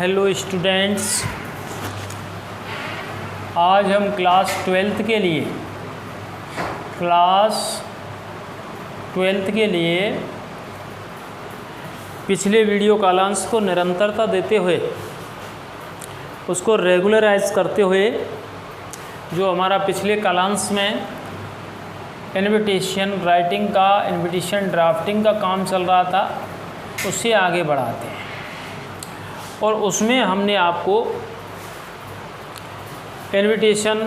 Hello students, आज हम class 12th के लिए पिछले वीडियो कालांश को निरंतरता देते हुए उसको रेगुलराइज करते हुए जो हमारा पिछले कालांश में इनविटेशन राइटिंग का इनविटेशन ड्राफ्टिंग का काम चल रहा था उससे आगे बढ़ाते हैं। और उसमें हमने आपको इनविटेशन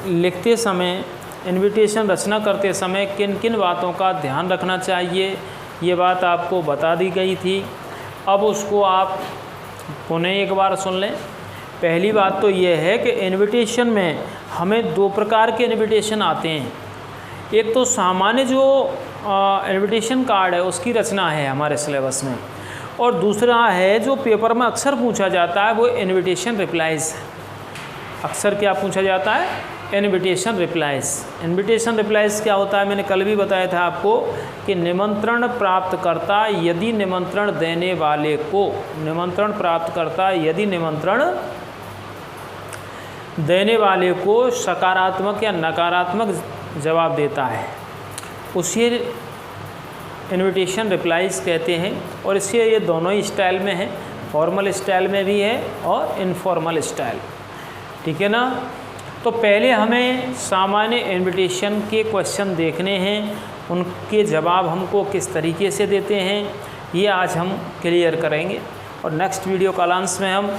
लिखते समय, इनविटेशन रचना करते समय किन किन बातों का ध्यान रखना चाहिए ये बात आपको बता दी गई थी। अब उसको आप पुनः एक बार सुन लें। पहली बात तो ये है कि इनविटेशन में हमें दो प्रकार के इनविटेशन आते हैं। एक तो सामान्य जो इनविटेशन कार्ड है उसकी रचना है हमारे सिलेबस में, और दूसरा है जो पेपर में अक्सर पूछा जाता है वो इनविटेशन रिप्लाइज। अक्सर क्या पूछा जाता है? Invitation replies. इनविटेशन रिप्लाइज क्या होता है? मैंने कल भी बताया था आपको कि निमंत्रण प्राप्तकर्ता यदि निमंत्रण देने वाले को, निमंत्रण प्राप्तकर्ता यदि निमंत्रण देने वाले को सकारात्मक या नकारात्मक जवाब देता है उसे इनविटेशन रिप्लाइज कहते हैं। और इससे ये दोनों ही स्टाइल में है, फॉर्मल स्टाइल में भी है और इनफॉर्मल स्टाइल, ठीक है ना। तो पहले हमें सामान्य इनविटेशन के क्वेश्चन देखने हैं, उनके जवाब हमको किस तरीके से देते हैं ये आज हम क्लियर करेंगे। और नेक्स्ट वीडियो कालांश में हम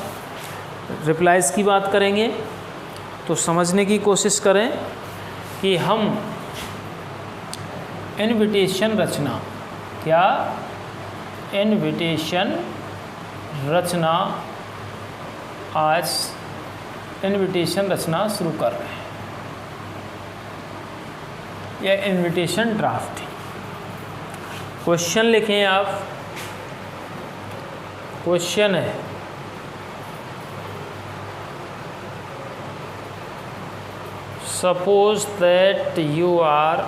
रिप्लाइज की बात करेंगे। तो समझने की कोशिश करें कि हम इनविटेशन रचना, क्या इनविटेशन रचना, आज इनविटेशन रचना शुरू कर रहे हैं या इनविटेशन ड्राफ्टिंग। क्वेश्चन लिखें आप। क्वेश्चन है suppose that you are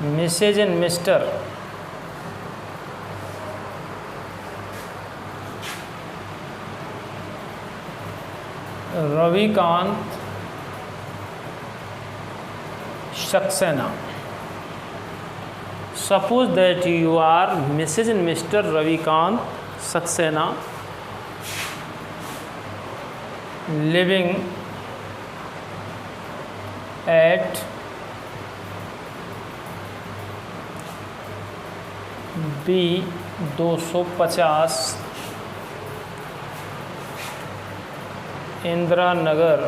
Mrs. and Mr. Ravikant Saxena. Suppose that you are Mrs. and Mr. Ravikant Saxena living at B250 Indira Nagar,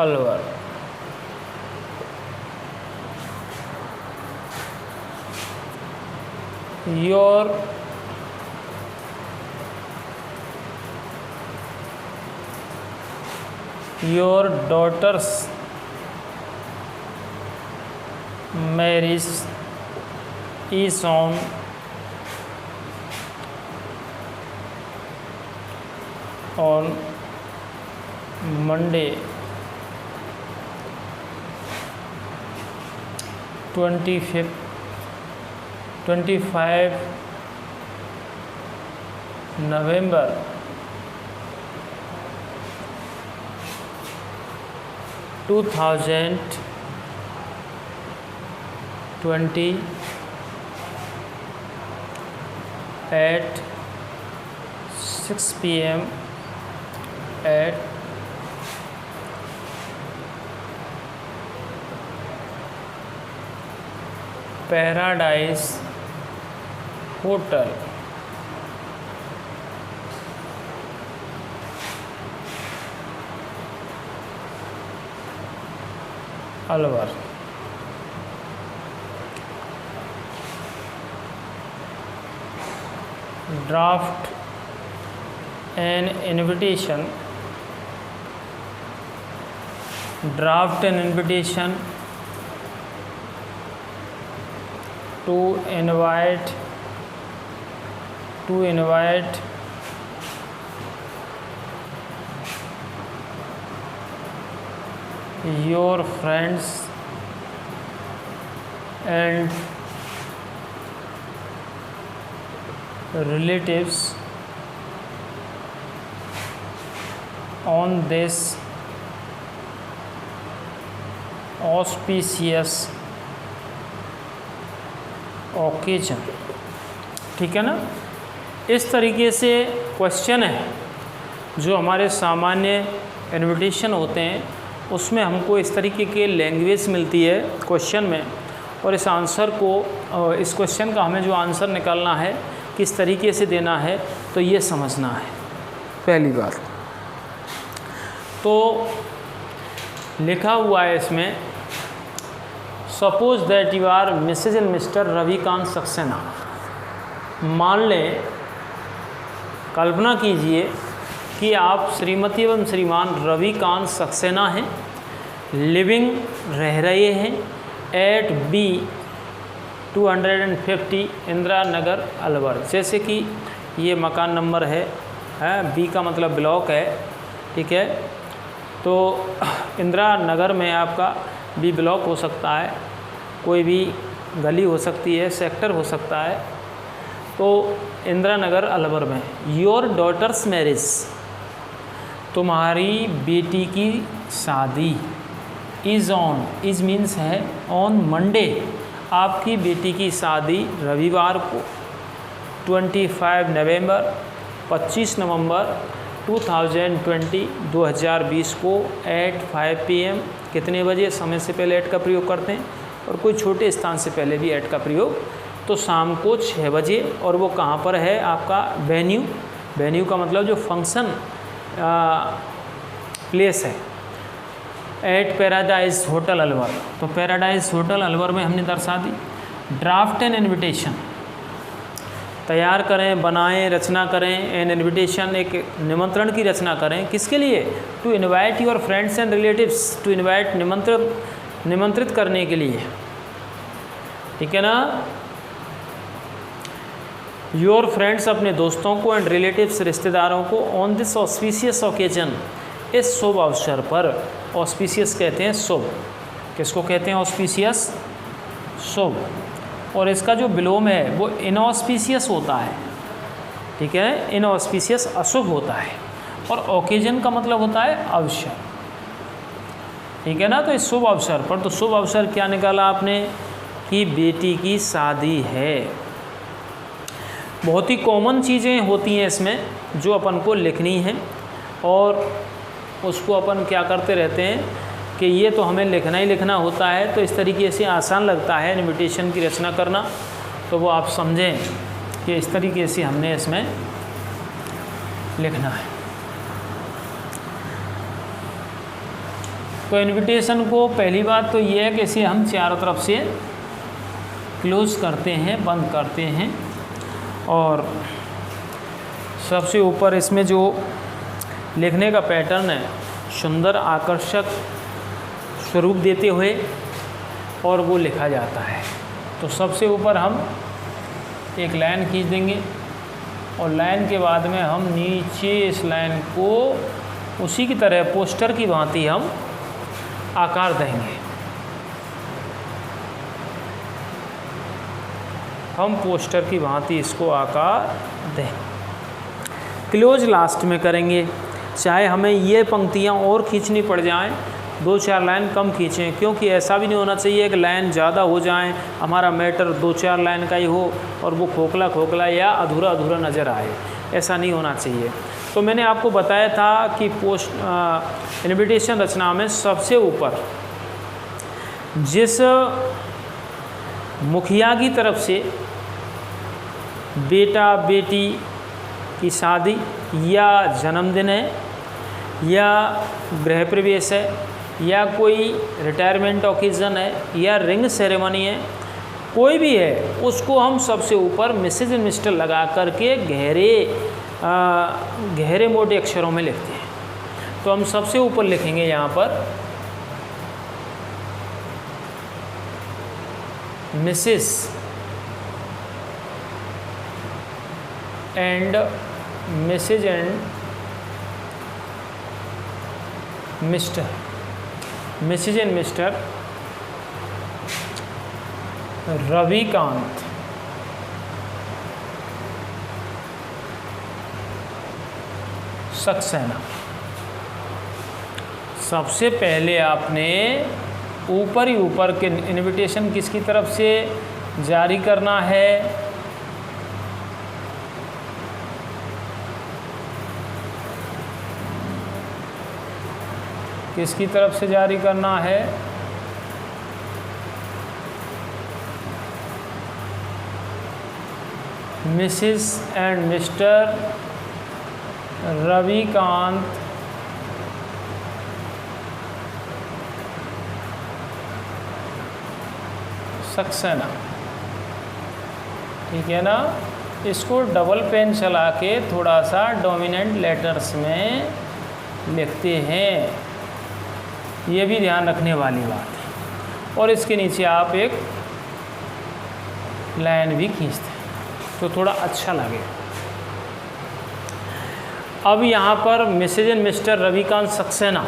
Alwar. Your daughter's marriage is on Monday 25 November 2020 at 6 p.m. at Paradise Hotel, Alwar. Draft an invitation. Draft an invitation to invite your friends and relatives on this auspicious occasion। ठीक है ना, इस तरीके से question है जो हमारे सामान्य इन्विटेशन होते हैं उसमें हमको इस तरीके के लैंग्वेज मिलती है क्वेश्चन में, और इस आंसर को, इस क्वेश्चन का हमें जो आंसर निकालना है किस तरीके से देना है तो ये समझना है पहली बात। तो लिखा हुआ है इसमें, suppose that you are Mrs and Mr Ravikant Saxena. मान लें, कल्पना कीजिए कि आप श्रीमती एवं श्रीमान रविकांत सक्सेना हैं, लिविंग रह रहे हैं एट बी 250 इंदिरा नगर अलवर। जैसे कि ये मकान नंबर है, बी का मतलब ब्लॉक है, ठीक है। तो इंदिरा नगर में आपका बी ब्लॉक हो सकता है, कोई भी गली हो सकती है, सेक्टर हो सकता है। तो इंदिरा नगर अलवर में योर डॉटर्स मैरिज, तुम्हारी बेटी की शादी, इज़ ऑन, इज़ मीन्स है ऑन मंडे, आपकी बेटी की शादी रविवार को 25 नवंबर 25 नवंबर 2020 को एट 5 PM, कितने बजे, समय से पहले एट का प्रयोग करते हैं, और कोई छोटे स्थान से पहले भी एट का प्रयोग, तो शाम को 6 बजे। और वो कहाँ पर है आपका वेन्यू, वेन्यू का मतलब जो फंक्शन प्लेस है, एट पैराडाइज होटल अलवर। तो पैराडाइज होटल अलवर में हमने दर्शा दी। ड्राफ्ट एन इन्विटेशन, तैयार करें, बनाएं, रचना करें। एन इन्विटेशन, एक निमंत्रण की रचना करें, किसके लिए, to invite your friends and relatives, to invite, निमंत्रित करने के लिए, ठीक है ना। योर फ्रेंड्स, अपने दोस्तों को, एंड रिलेटिव्स, रिश्तेदारों को, ऑन दिस ऑस्पिशियस ओकेजन, इस शुभ अवसर पर। ऑस्पिशियस कहते हैं शुभ, किसको कहते हैं ऑस्पिशियस, शुभ। और इसका जो विलोम है वो इनऑस्पिशियस होता है, ठीक है, इनऑस्पिशियस अशुभ होता है, और ओकेजन का मतलब होता है अवसर, ठीक है ना। तो इस शुभ अवसर पर, तो शुभ अवसर क्या निकाला आपने कि बेटी की शादी है। बहुत ही कॉमन चीज़ें होती हैं इसमें जो अपन को लिखनी है, और उसको अपन क्या करते रहते हैं कि ये तो हमें लिखना ही लिखना होता है। तो इस तरीके से आसान लगता है इन्विटेशन की रचना करना, तो वो आप समझें कि इस तरीके से हमने इसमें लिखना है। तो इन्विटेशन को पहली बात तो ये है कि इसे हम चारों तरफ से क्लोज करते हैं, बंद करते हैं, और सबसे ऊपर इसमें जो लिखने का पैटर्न है सुंदर आकर्षक स्वरूप देते हुए और वो लिखा जाता है। तो सबसे ऊपर हम एक लाइन खींच देंगे, और लाइन के बाद में हम नीचे इस लाइन को उसी की तरह पोस्टर की भांति हम आकार देंगे। हम पोस्टर की भांति इसको आकार दें। क्लोज लास्ट में करेंगे, चाहे हमें ये पंक्तियाँ और खींचनी पड़ जाएं, 2-4 लाइन कम खींचें, क्योंकि ऐसा भी नहीं होना चाहिए कि लाइन ज़्यादा हो जाए, हमारा मैटर 2-4 लाइन का ही हो और वो खोखला खोखला या अधूरा अधूरा नज़र आए, ऐसा नहीं होना चाहिए। तो मैंने आपको बताया था कि इन्विटेशन रचना में सबसे ऊपर जिस मुखिया की तरफ से बेटा बेटी की शादी या जन्मदिन है या गृह प्रवेश है या कोई रिटायरमेंट ओकेज़न है या रिंग सेरेमनी है, कोई भी है, उसको हम सबसे ऊपर मिसेज एंड मिस्टर लगा करके गहरे मोटे अक्षरों में लिखते हैं। तो हम सबसे ऊपर लिखेंगे यहाँ पर Mrs and Mrs and Mr, Mrs and Mr Ravikant Saxena. सबसे पहले आपने ऊपर ही ऊपर के इनविटेशन किसकी तरफ से जारी करना है? किसकी तरफ से जारी करना है? Mrs and Mr Ravikant Saxena. ठीक है ना? इसको डबल पेन चला के थोड़ा सा डोमिनेंट लेटर्स में लिखते हैं, ये भी ध्यान रखने वाली बात है। और इसके नीचे आप एक लाइन भी खींचते हैं तो थोड़ा अच्छा लगे। अब यहाँ पर Mrs and Mr Ravikant Saxena,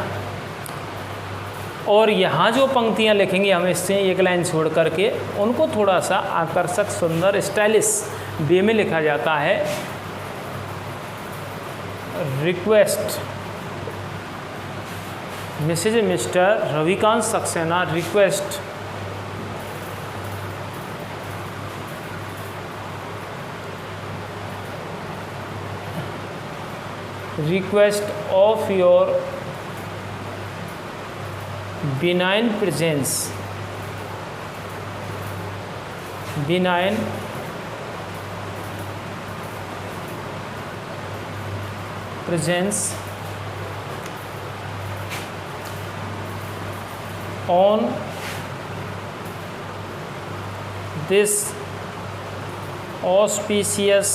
और यहाँ जो पंक्तियाँ लिखेंगे हम इससे एक लाइन छोड़ करके, उनको थोड़ा सा आकर्षक, सुंदर, स्टाइलिश वे में लिखा जाता है। Request Mrs and Mr Ravikant Saxena request of your benign presence on this auspicious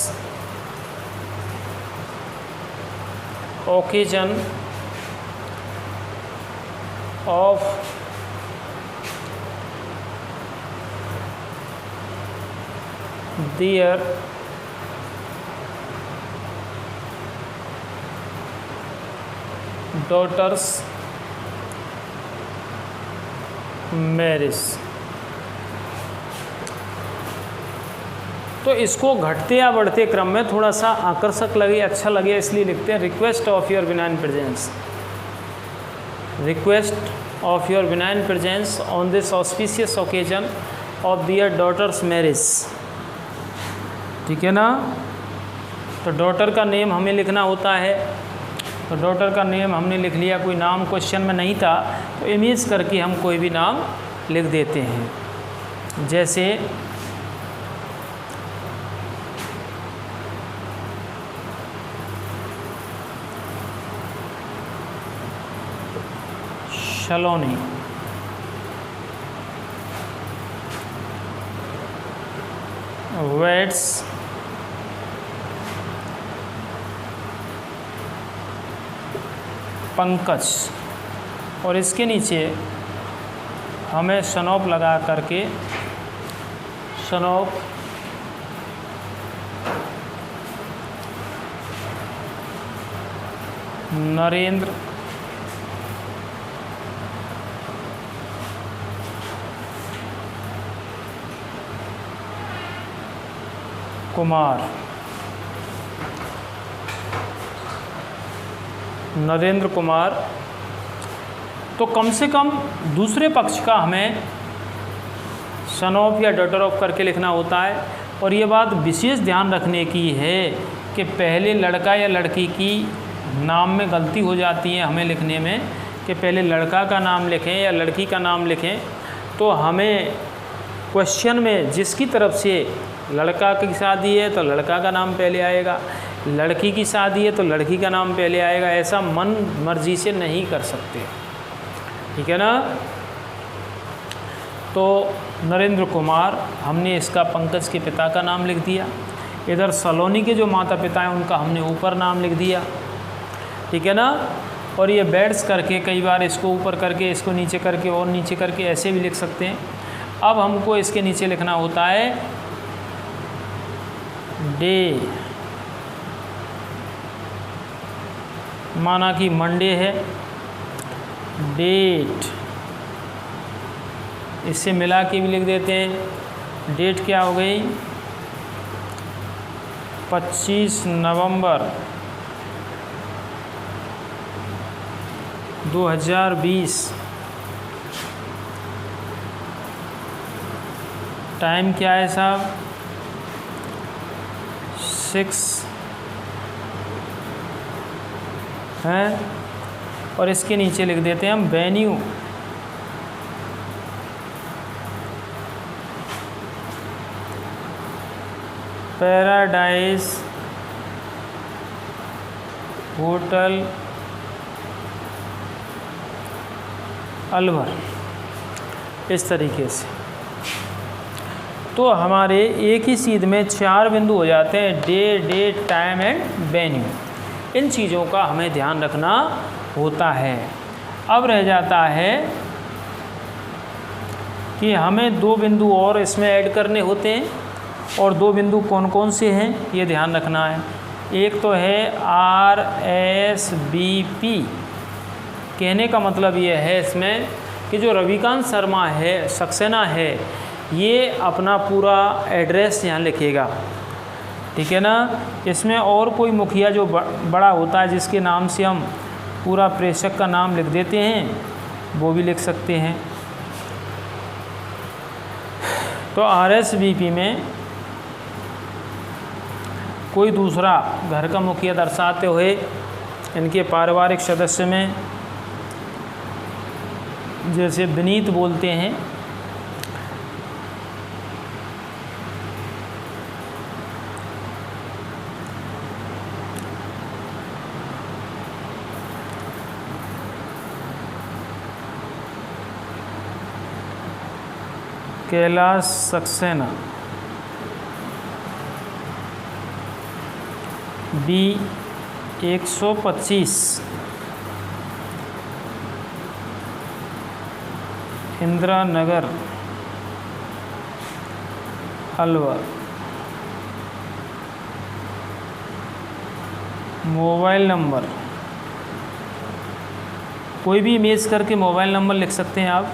occasion of their daughter's marriage। तो इसको घटते या बढ़ते क्रम में थोड़ा सा आकर्षक लगे, अच्छा लगे, इसलिए लिखते हैं request of your benign presence, request of your benign presence on this auspicious occasion of their daughter's marriage. ठीक है ना? तो डॉटर का नेम हमें लिखना होता है, तो डॉटर का नेम हमने लिख लिया। कोई नाम क्वेश्चन में नहीं था तो इमेज करके हम कोई भी नाम लिख देते हैं, जैसे सलोनी, वेट्स पंकज, और इसके नीचे हमें सनोप लगा करके सनोप नरेंद्र कुमार, नरेंद्र कुमार। तो कम से कम दूसरे पक्ष का हमें सन ऑफ या डॉटर ऑफ करके लिखना होता है। और ये बात विशेष ध्यान रखने की है कि पहले लड़का या लड़की की नाम में गलती हो जाती है हमें लिखने में, कि पहले लड़का का नाम लिखें या लड़की का नाम लिखें। तो हमें क्वेश्चन में जिसकी तरफ से लड़का की शादी है तो लड़का का नाम पहले आएगा, लड़की की शादी है तो लड़की का नाम पहले आएगा। ऐसा मन मर्जी से नहीं कर सकते, ठीक है ना। तो नरेंद्र कुमार, हमने इसका पंकज के पिता का नाम लिख दिया। इधर सलोनी के जो माता पिता हैं उनका हमने ऊपर नाम लिख दिया, ठीक है ना। और ये बैट्स करके कई बार इसको ऊपर करके इसको नीचे करके और नीचे करके ऐसे भी लिख सकते हैं। अब हमको इसके नीचे लिखना होता है डे, माना कि मंडे है, डेट इससे मिला के भी लिख देते हैं, डेट क्या हो गई, 25 नवंबर 2020। टाइम क्या है साहब, 6 है, और इसके नीचे लिख देते हैं हम वेन्यू, पैराडाइज होटल अलवर। इस तरीके से तो हमारे एक ही सीध में 4 बिंदु हो जाते हैं, day, date, time and venue. इन चीज़ों का हमें ध्यान रखना होता है। अब रह जाता है कि हमें 2 बिंदु और इसमें ऐड करने होते हैं, और 2 बिंदु कौन कौन से हैं ये ध्यान रखना है। एक तो है RSVP। कहने का मतलब ये है इसमें कि जो रविकांत शर्मा है, सक्सेना है, ये अपना पूरा एड्रेस यहाँ लिखेगा, ठीक है ना। इसमें और कोई मुखिया जो बड़ा होता है जिसके नाम से हम पूरा प्रेषक का नाम लिख देते हैं, वो भी लिख सकते हैं। तो RSVP में कोई दूसरा घर का मुखिया दर्शाते हुए इनके पारिवारिक सदस्य में जैसे विनीत बोलते हैं, Kailash Saxena, B125 Indira Nagar Alwar. Mobile number कोई भी इमेज करके मोबाइल नंबर लिख सकते हैं आप।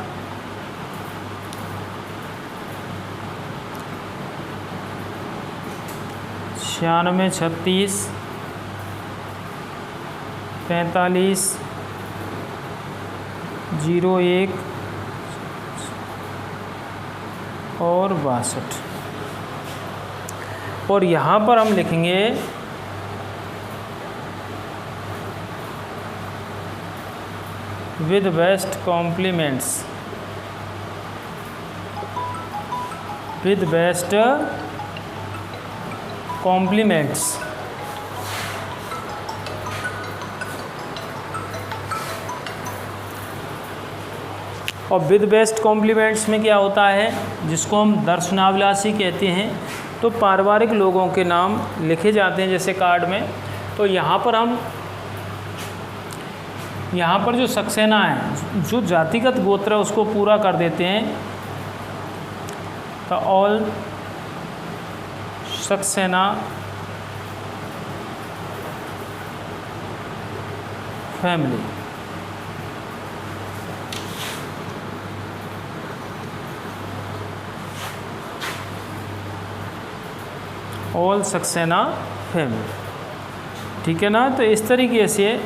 9636 45 01 और 62। और यहाँ पर हम लिखेंगे with best compliments, with best compliments. और विद बेस्ट कॉम्प्लीमेंट्स में क्या होता है, जिसको हम दर्शनाभिलाषी कहते हैं, तो पारिवारिक लोगों के नाम लिखे जाते हैं जैसे कार्ड में। तो यहाँ पर जो सक्सेना है, जो जातिगत गोत्र है, उसको पूरा कर देते हैं। तो all Saxena family. All Saxena family, ठीक है ना। तो इस तरीके से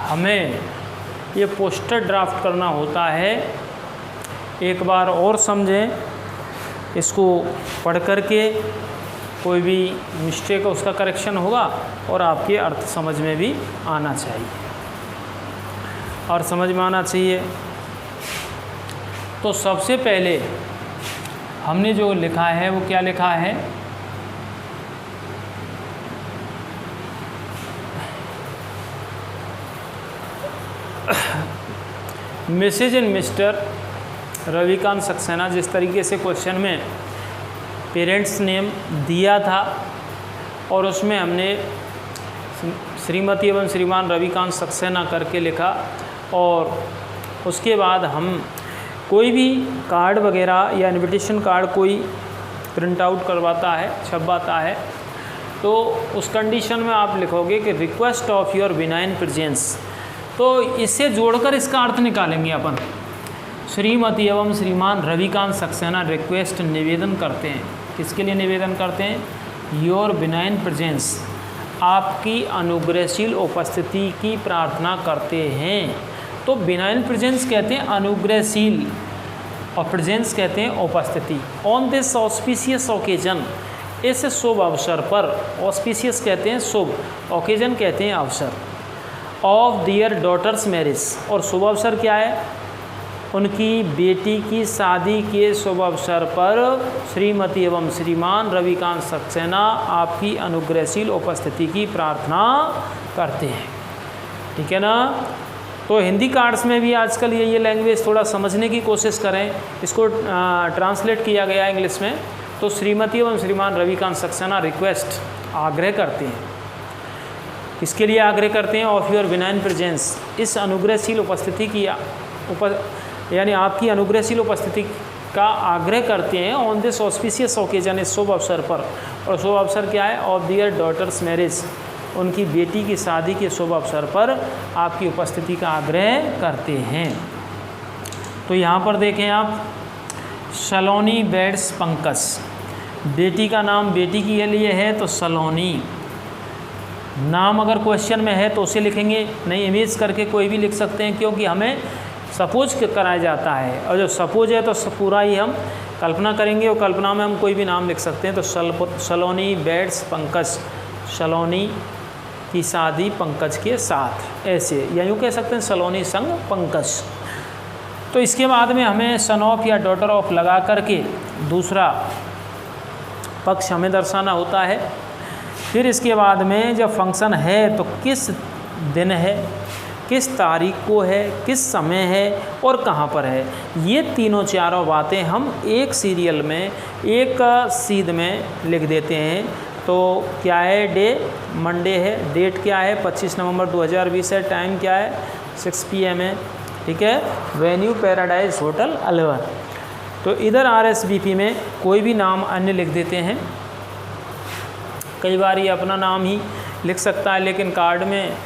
हमें ये पोस्टर ड्राफ्ट करना होता है। एक बार और समझें, इसको पढ़ करके कोई भी मिस्टेक है उसका करेक्शन होगा, और आपके अर्थ समझ में भी आना चाहिए, और समझ में आना चाहिए। तो सबसे पहले हमने जो लिखा है वो क्या लिखा है, Mrs and Mr Ravikant Saxena. जिस तरीके से क्वेश्चन में पेरेंट्स नेम दिया था और उसमें हमने श्रीमती एवं श्रीमान रविकांत सक्सेना करके लिखा, और उसके बाद हम कोई भी कार्ड वगैरह या इनविटेशन कार्ड कोई प्रिंट आउट करवाता है, छपवाता है, तो उस कंडीशन में आप लिखोगे कि request of your benign presence. तो इससे जोड़कर इसका अर्थ निकालेंगे अपन। श्रीमती एवं श्रीमान रविकांत सक्सेना रिक्वेस्ट निवेदन करते हैं। किसके लिए निवेदन करते हैं? योर बिनाइन प्रेजेंस, आपकी अनुग्रहशील उपस्थिति की प्रार्थना करते हैं। तो बिनाइन प्रेजेंस कहते हैं अनुग्रहशील, और प्रेजेंस कहते हैं उपस्थिति। ऑन दिस ऑस्पिशियस ओकेजन, इस शुभ अवसर पर, ऑस्पिशियस कहते हैं शुभ, ओकेजन कहते हैं अवसर, ऑफ दियर डॉटर्स मैरिज, और शुभ अवसर क्या है? उनकी बेटी की शादी के शुभ अवसर पर श्रीमती एवं श्रीमान रविकांत सक्सेना आपकी अनुग्रहशील उपस्थिति की प्रार्थना करते हैं। ठीक है ना? तो हिंदी कार्ड्स में भी आजकल ये लैंग्वेज थोड़ा समझने की कोशिश करें। इसको ट्रांसलेट किया गया है इंग्लिश में। तो श्रीमती एवं श्रीमान रविकांत सक्सेना रिक्वेस्ट, आग्रह करते हैं। किसके लिए आग्रह करते हैं? ऑफ योर बिनाइन प्रेजेंस, इस अनुग्रहशील उपस्थिति की यानी आपकी अनुग्रहशील उपस्थिति का आग्रह करते हैं। ऑन दिस ऑस्पिशियस ओकेजन, इस शुभ अवसर पर, और शुभ अवसर क्या है? ऑफ दियर डॉटर्स मैरिज, उनकी बेटी की शादी के शुभ अवसर पर आपकी उपस्थिति का आग्रह करते हैं। तो यहाँ पर देखें आप, सलोनी बेड्स पंकज, बेटी का नाम बेटी के लिए है तो सलोनी। नाम अगर क्वेश्चन में है तो उसे लिखेंगे, नहीं इमेज करके कोई भी लिख सकते हैं, क्योंकि हमें सपोज कराया जाता है, और जो सपोज है तो पूरा ही हम कल्पना करेंगे, और कल्पना में हम कोई भी नाम लिख सकते हैं। तो सलोनी बेड्स पंकज, सलोनी की शादी पंकज के साथ, ऐसे, या यूँ कह सकते हैं सलोनी संग पंकज। तो इसके बाद में हमें सन ऑफ या डॉटर ऑफ लगा करके दूसरा पक्ष हमें दर्शाना होता है। फिर इसके बाद में जब फंक्शन है तो किस दिन है, किस तारीख को है, किस समय है और कहाँ पर है, ये तीनों चारों बातें हम एक सीरियल में, एक सीध में लिख देते हैं। तो क्या है? डे मंडे है, डेट क्या है? 25 नवंबर 2020 है, टाइम क्या है? 6 PM है। ठीक है? Venue paradise hotel Alwar. तो इधर RSVP में कोई भी नाम अन्य लिख देते हैं। कई बार ये अपना नाम ही लिख सकता है, लेकिन कार्ड में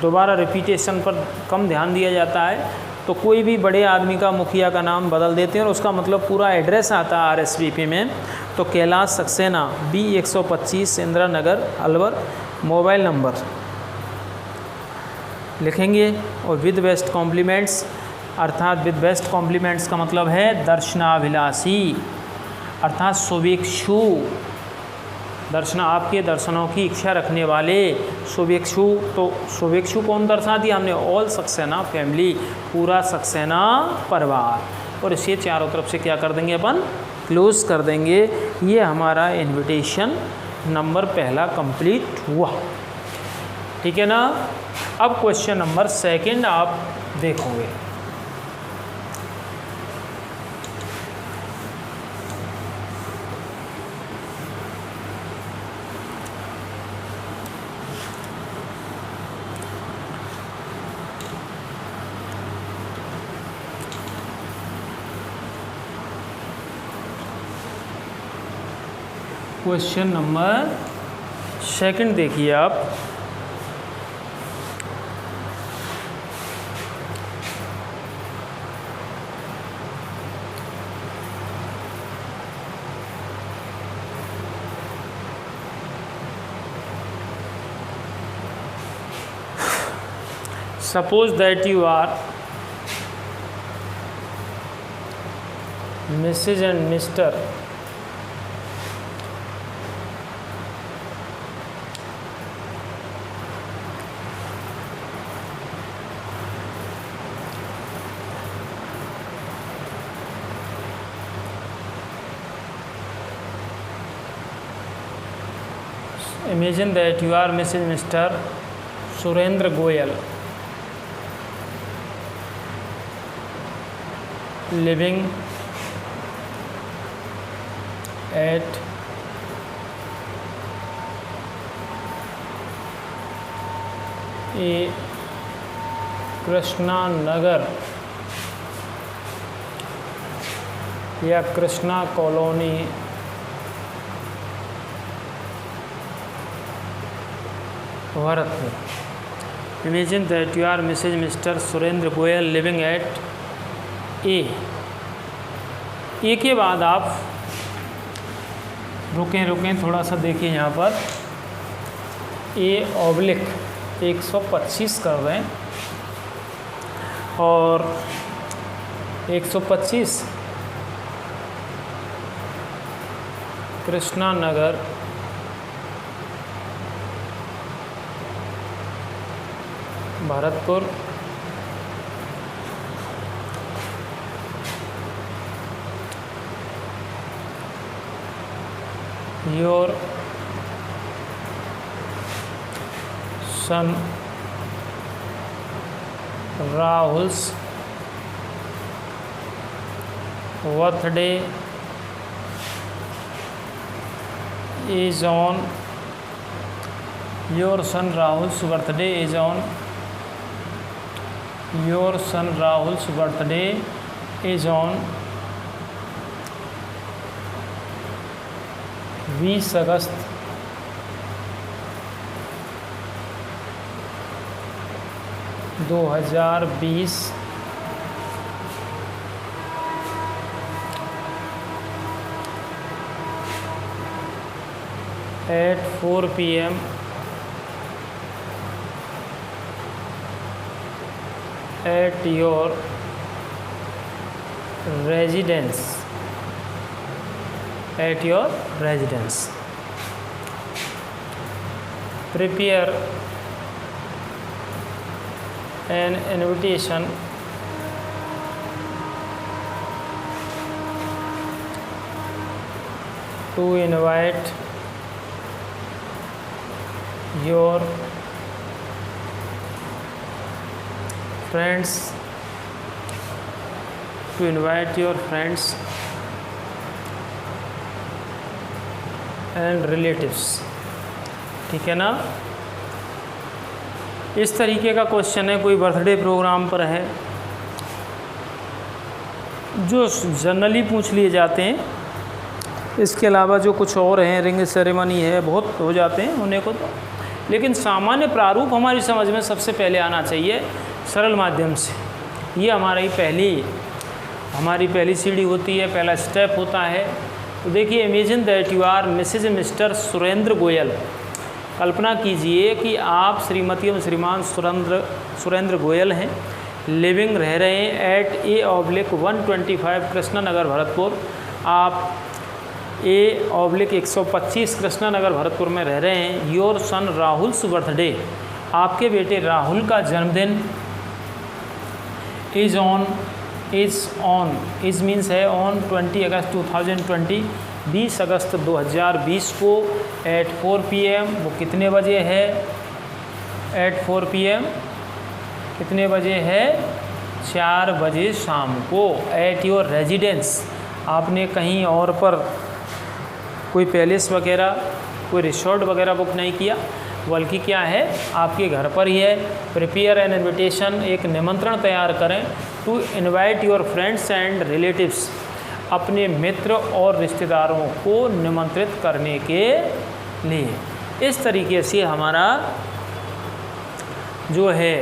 दोबारा रिपीटेशन पर कम ध्यान दिया जाता है। तो कोई भी बड़े आदमी का, मुखिया का नाम बदल देते हैं और उसका मतलब पूरा एड्रेस आता है RSVP में। तो Kailash Saxena, B 125 Indira Nagar Alwar, mobile number लिखेंगे, और विद बेस्ट कॉम्प्लीमेंट्स, अर्थात विद बेस्ट कॉम्प्लीमेंट्स का मतलब है दर्शनाभिलाषी, अर्थात शुभेक्षु, दर्शना आपके दर्शनों की इच्छा रखने वाले शुभेक्षु। तो शुभेक्षु कौन दर्शा दिया हमने? ऑल सक्सेना फैमिली, पूरा सक्सेना परिवार। और इसे चारों तरफ से क्या कर देंगे अपन? क्लोज कर देंगे। ये हमारा इनविटेशन नंबर पहला कंप्लीट हुआ। ठीक है ना? अब क्वेश्चन नंबर 2 आप देखोगे। क्वेश्चन नंबर 2 देखिए आप। Suppose that you are Mrs. and Mr. Imagine that you are Mrs. Mr. Surendra Goyal, living at a Krishna Nagar या Krishna colony Bharatpur. Imagine that you are Mrs. Mr. Surendra Goyal living at ए के बाद आप रुकें थोड़ा सा देखिए यहाँ पर A/125 कर रहे हैं और 125 Krishna Nagar Bharatpur your son Rahul's birthday is on your son Rahul's birthday is on your son Rahul's birthday is on 20 August 2020 at 4 PM at your residence. Prepare an invitation to invite your friends and relatives। ठीक है ना। इस तरीके का question है, कोई birthday programme पर है, जो जनरली पूछ लिए जाते हैं। इसके अलावा जो कुछ और हैं, रिंग सेरेमनी है, बहुत हो जाते हैं उन्हें को तो, लेकिन सामान्य प्रारूप हमारी समझ में सबसे पहले आना चाहिए सरल माध्यम से। ये हमारी पहली सीढ़ी होती है, पहला स्टेप होता है। तो देखिए, imagine that you are Mrs Mr Surendra Goyal. कल्पना कीजिए कि आप श्रीमती एवं श्रीमान सुरेंद्र गोयल हैं, लिविंग रह रहे हैं एट A/125 कृष्णा नगर भरतपुर। आप A/125 कृष्णा नगर भरतपुर में रह रहे हैं। योर सन राहुल्स बर्थडे, आपके बेटे राहुल का जन्मदिन इज़ मीन्स है ऑन 20 अगस्त 2020, 20 अगस्त 2020 को एट 4 PM। वो कितने बजे है? एट 4 PM कितने बजे है? 4 बजे शाम को। एट योर रेजिडेंस, आपने कहीं और पर कोई पैलेस वगैरह, कोई रिसोर्ट वगैरह बुक नहीं किया, बल्कि क्या है, आपके घर पर ही है। प्रिपेयर एन इन्विटेशन, एक निमंत्रण तैयार करें। To invite your friends and relatives, अपने मित्र और रिश्तेदारों को निमंत्रित करने के लिए। इस तरीके से हमारा जो है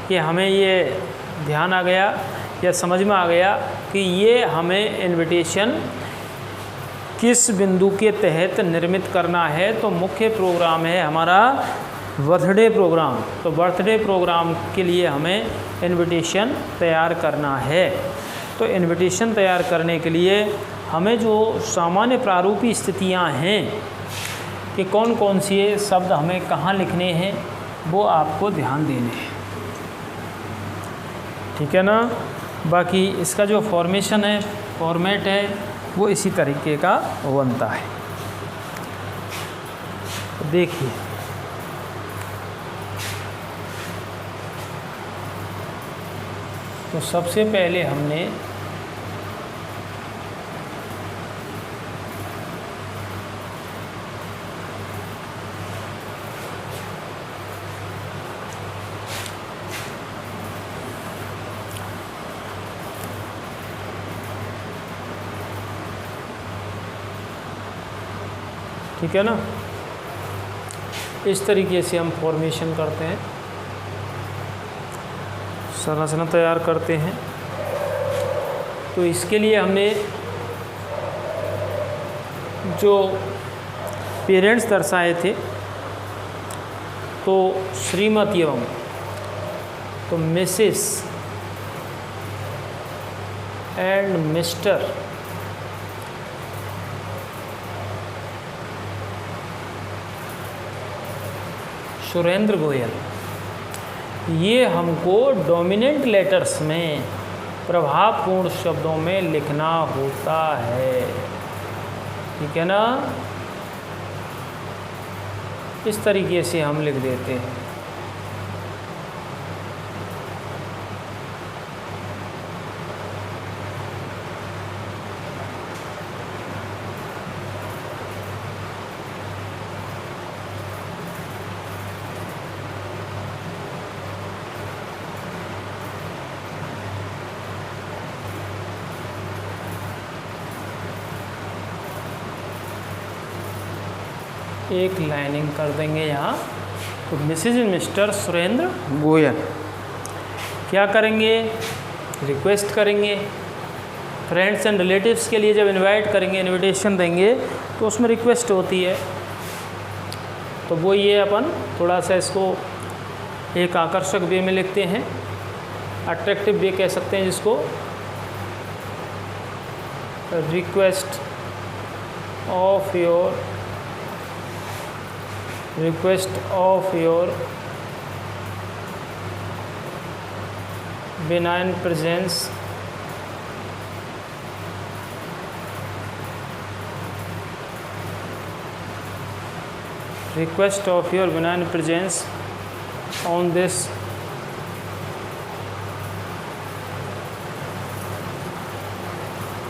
कि हमें ये ध्यान आ गया या समझ में आ गया कि ये हमें इन्विटेशन किस बिंदु के तहत निर्मित करना है। तो मुख्य प्रोग्राम है हमारा बर्थडे प्रोग्राम। तो बर्थडे प्रोग्राम के लिए हमें इन्विटेशन तैयार करना है। तो इन्विटेशन तैयार करने के लिए हमें जो सामान्य प्रारूपी स्थितियां हैं कि कौन कौन से शब्द हमें कहाँ लिखने हैं, वो आपको ध्यान देने हैं। ठीक है ना। बाकी इसका जो फॉर्मेट है वो इसी तरीके का बनता है। देखिए, तो सबसे पहले हमने ठीक है ना, इस तरीके से हम फॉर्मेशन करते हैं, संरचना तैयार करते हैं। तो इसके लिए हमने जो पेरेंट्स दर्शाए थे, तो श्रीमती एवं तो Mrs and Mr Surendra Goyal, ये हमको डोमिनेंट लेटर्स में प्रभावपूर्ण शब्दों में लिखना होता है, ठीक है ना। इस तरीके से हम लिख देते हैं। एक लाइनिंग कर देंगे यहाँ। तो Mrs and Mr Surendra Goyal क्या करेंगे, रिक्वेस्ट करेंगे। फ्रेंड्स एंड रिलेटिव्स के लिए जब इनवाइट करेंगे, इनविटेशन देंगे, तो उसमें रिक्वेस्ट होती है। तो वो ये अपन थोड़ा सा इसको एक आकर्षक वे में लिखते हैं, अट्रैक्टिव वे कह सकते हैं जिसको। Request of your benign presence on this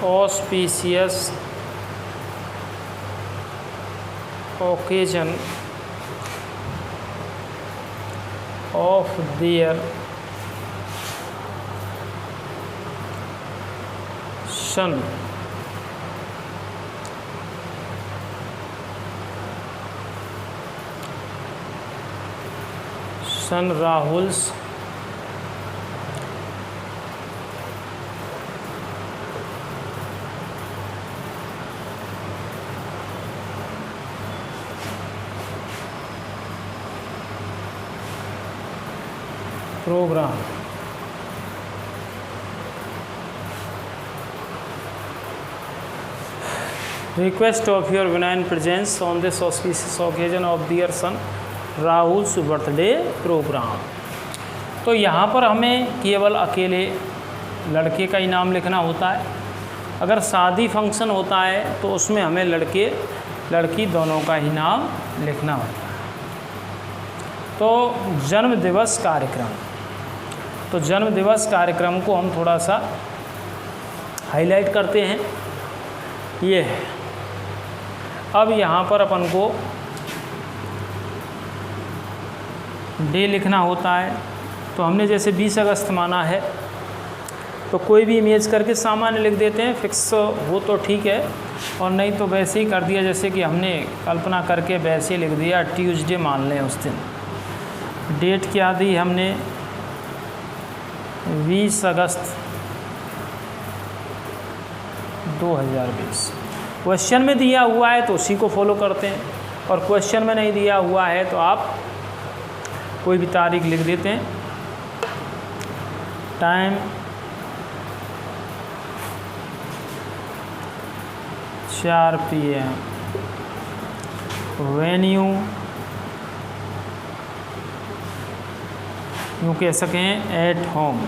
auspicious occasion of their son Rahul's program. Request of your benign presence on this auspicious occasion of their son Rahul's birthday programme. तो यहाँ पर हमें केवल अकेले लड़के का ही नाम लिखना होता है। अगर शादी फंक्शन होता है तो उसमें हमें लड़के लड़की दोनों का ही नाम लिखना होता है। तो जन्मदिवस कार्यक्रम, तो जन्मदिवस कार्यक्रम को हम थोड़ा सा हाईलाइट करते हैं। ये है, अब यहाँ पर अपन को डे लिखना होता है। तो हमने जैसे 20 अगस्त माना है, तो कोई भी इमेज करके सामान्य लिख देते हैं, फिक्स हो तो ठीक है, और नहीं तो वैसे ही कर दिया जैसे कि हमने कल्पना करके वैसे लिख दिया। ट्यूसडे मान लें उस दिन। डेट क्या दी हमने, 20 अगस्त 2020। क्वेश्चन में दिया हुआ है तो उसी को फॉलो करते हैं, और क्वेश्चन में नहीं दिया हुआ है तो आप कोई भी तारीख लिख देते हैं। टाइम 4 PM, वेन्यू यूँ कह सकें एट होम,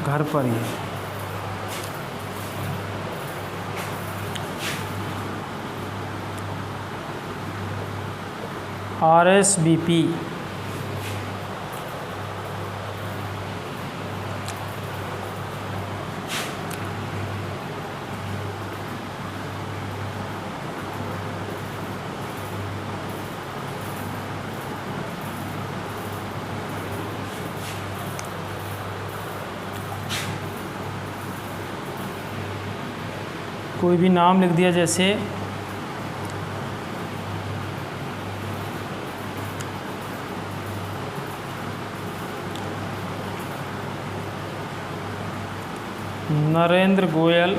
घर पर ही। RSVP कोई भी नाम लिख दिया, जैसे Narendra Goyal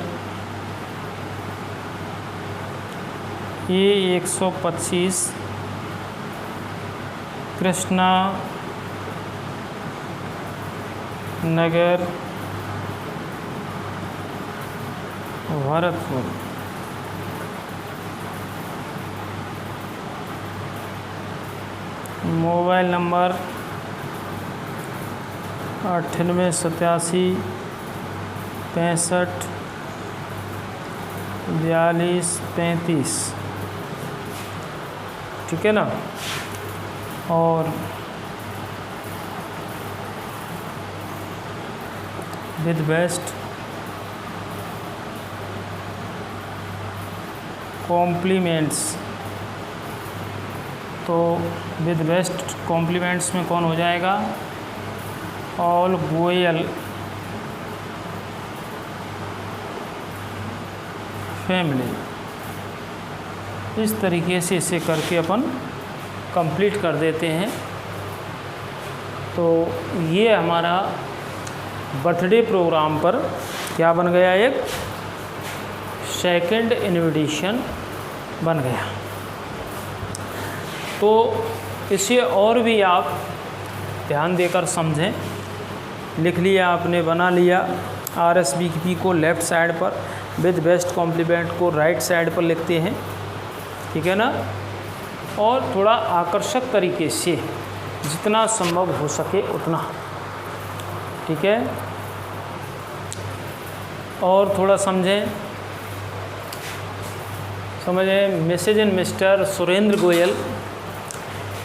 A125 Krishna Nagar Bharatpur. Mobile number 98 87 65 42 35, ठीक है ना। और विद बेस्ट कॉम्प्लीमेंट्स, तो विद बेस्ट कॉम्प्लीमेंट्स में कौन हो जाएगा? All Goyal family. इस तरीके से इसे करके अपन कंप्लीट कर देते हैं। तो ये हमारा बर्थडे प्रोग्राम पर क्या बन गया? एक सेकंड इनविटेशन बन गया। तो इसे और भी आप ध्यान देकर समझें। लिख लिया आपने, बना लिया। RSVP को लेफ़्ट साइड पर, विद बेस्ट कॉम्प्लीमेंट को राइट साइड पर लिखते हैं, ठीक है ना। और थोड़ा आकर्षक तरीके से जितना संभव हो सके उतना, ठीक है। और थोड़ा समझें, समझें। मैसेज इन मिस्टर सुरेंद्र गोयल,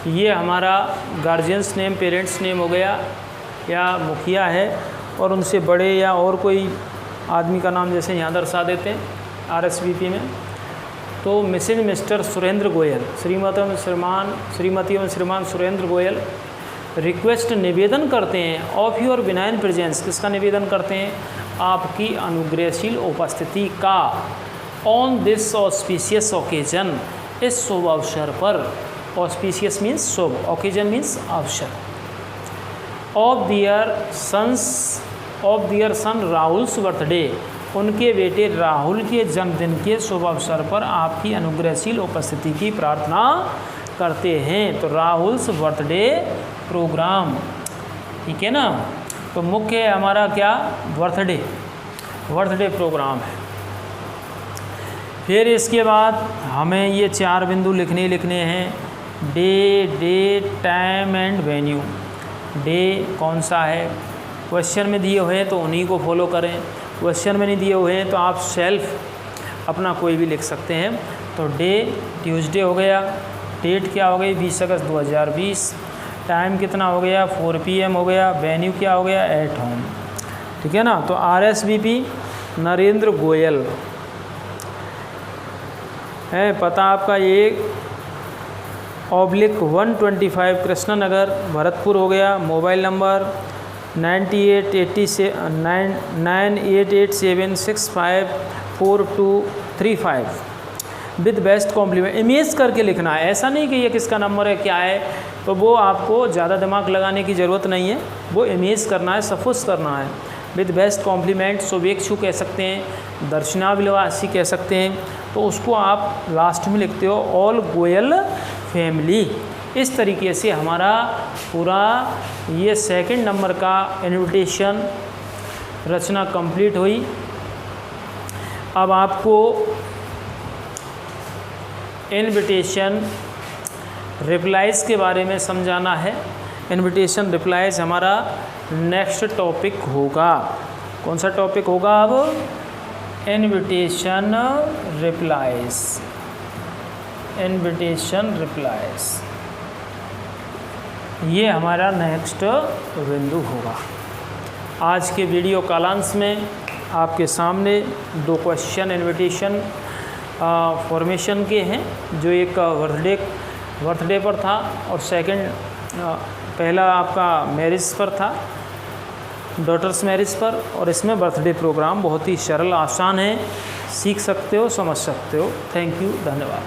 ये हमारा गार्जियंस नेम, पेरेंट्स नेम हो गया, या मुखिया है और उनसे बड़े या और कोई आदमी का नाम जैसे यहाँ दर्शा देते हैं RSVP में। तो मैसेज मिस्टर सुरेंद्र गोयल, श्रीमती एवं श्रीमान सुरेंद्र गोयल रिक्वेस्ट निवेदन करते हैं ऑफ योर बिनाइन प्रेजेंस। किसका निवेदन करते हैं? आपकी अनुग्रहशील उपस्थिति का। ऑन दिस ऑस्पिशियस ओकेजन, इस शुभ अवसर पर। ऑस्पिशियस मीन्स शुभ, ओकेजन मीन्स अवसर। Of their son Rahul's birthday, उनके बेटे राहुल के जन्मदिन के शुभ अवसर पर आपकी अनुग्रहशील उपस्थिति की प्रार्थना करते हैं। तो राहुल्स बर्थडे प्रोग्राम, ठीक है ना। तो मुख्य हमारा क्या? बर्थडे प्रोग्राम है। फिर इसके बाद हमें ये 4 बिंदु लिखने हैं। Day, date, time and venue. Day कौन सा है? क्वेश्चन में दिए हुए हैं तो उन्हीं को फॉलो करें। क्वेश्चन में नहीं दिए हुए हैं तो आप सेल्फ अपना कोई भी लिख सकते हैं। तो डे ट्यूसडे हो गया। डेट क्या हो गई? 20 अगस्त 2020। टाइम कितना हो गया? 4 PM हो गया। वेन्यू क्या हो गया? एट होम, ठीक है ना। तो RSVP नरेंद्र गोयल है, पता आपका ये /125 कृष्णा नगर भरतपुर हो गया। Mobile number 9887654235 with best compliment. Image करके लिखना है, ऐसा नहीं कि ये किसका नंबर है क्या है, तो वो आपको ज़्यादा दिमाग लगाने की ज़रूरत नहीं है। वो इमेज करना है, सफुस करना है। विद बेस्ट कॉम्प्लीमेंट शुभेच्छु कह सकते हैं, दर्शनाभिलाषी कह सकते हैं। तो उसको आप लास्ट में लिखते हो ऑल गोयल फैमिली। इस तरीके से हमारा पूरा ये सेकंड नंबर का इनविटेशन रचना कंप्लीट हुई। अब आपको इनविटेशन रिप्लाइज़ के बारे में समझाना है। इनविटेशन रिप्लाइज़ हमारा नेक्स्ट टॉपिक होगा। कौन सा टॉपिक होगा? अब इनविटेशन रिप्लाइज़। ये हमारा नेक्स्ट बिंदु होगा। आज के वीडियो कालांश में आपके सामने 2 क्वेश्चन इनविटेशन फॉर्मेशन के हैं, जो एक बर्थडे पर था और सेकंड पहला आपका मैरिज पर था, डॉटर्स मैरिज पर। और इसमें बर्थडे प्रोग्राम बहुत ही सरल आसान है, सीख सकते हो, समझ सकते हो। थैंक यू, धन्यवाद।